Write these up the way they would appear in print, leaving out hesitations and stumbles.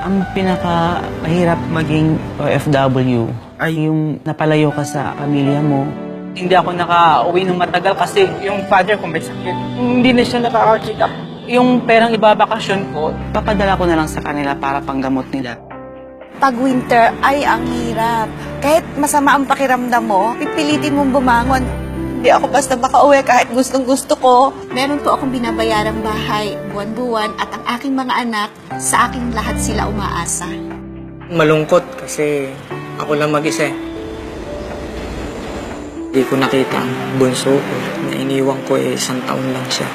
Ang pinaka-mahirap maging OFW ay yung napalayo ka sa pamilya mo. Hindi ako nakauwi ng matagal kasi yung father ko may sakit. Hindi na siya nakaka-check up. Yung perang ibabakasyon ko, Papadala ko na lang sa kanila para panggamot nila. Pag winter ay ang hirap. Kahit masama ang pakiramdam mo, pipilitin mong bumangon. Hindi ako basta makauwi kahit gustong-gusto ko. Meron po akong binabayarang bahay buwan-buwan at ang aking mga anak, sa aking lahat sila umaasa. Malungkot kasi ako lang mag-isa. Hindi ko nakita ang bunso ko na iniwan ko 1 taon lang siya.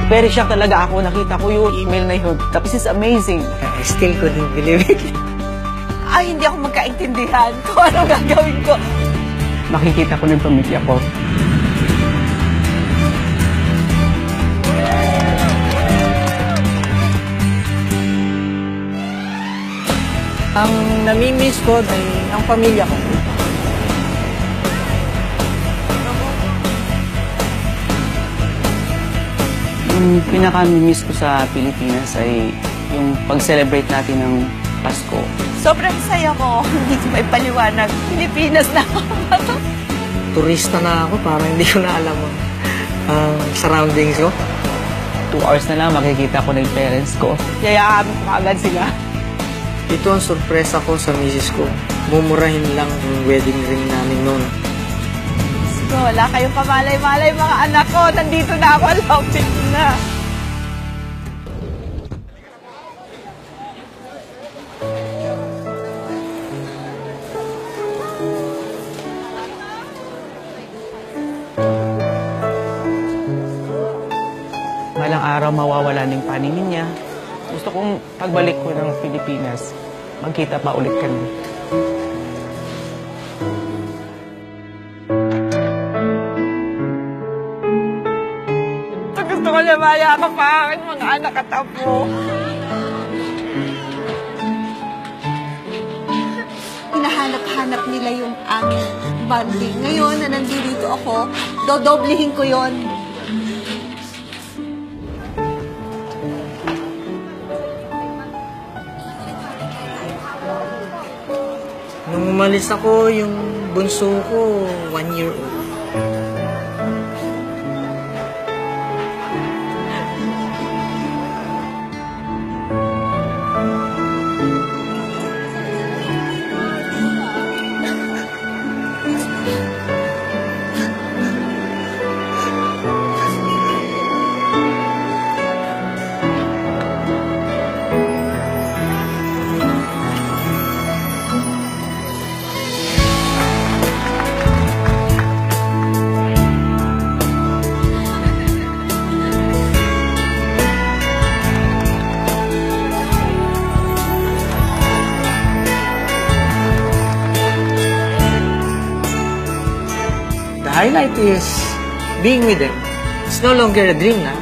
Very shocked talaga ako. Nakita ko yung email na yun. Tapos it's amazing. I still couldn't believe it. Ay, hindi ako magkaintindihan kung ano gagawin ko. Makikita ko ng pamilya ko. ang namimiss ko ay ang pamilya ko. Yung pinaka-miss ko sa Pilipinas ay yung pag-celebrate natin ng Pasko. Sobrang saya ko. Hindi ko may paliwanag. Pilipinas na ako. Turista na ako, parang hindi ko na alam ang surroundings ko. 2 hours na lang makikita ko na yung parents ko. Yayaan ko agad sila. Ito ang sorpresa ko sa misis ko. Mumurahin lang yung wedding ring namin noon. So, wala kayong kamalay-malay mga anak ko. Nandito na ako. Lapit na. Malang araw mawawala ng paningin niya. Gusto kong pagbalik ko ng Pilipinas, magkita pa ulit kami. Gusto ko na mayakap pa aking mga anak at apo. Hinahanap-hanap nila yung aming bonding. Ngayon na nandito ako, dodoblihin ko yon. Nung umalis ako, yung bunso ko, 1 year old. The highlight is being with them. It's no longer a dream now.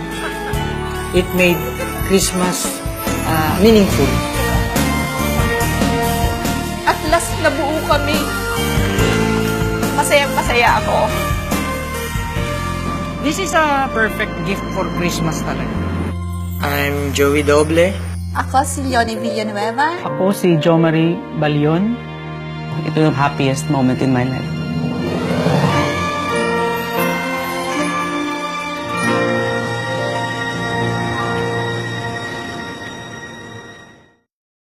It made Christmas meaningful. At last nabuo kami. Masayang-masaya ako. This is a perfect gift for Christmas talaga. I'm Joey Doble. Ako si Leonie Villanueva. Ako si Jo Marie Balion. Ito yung happiest moment in my life.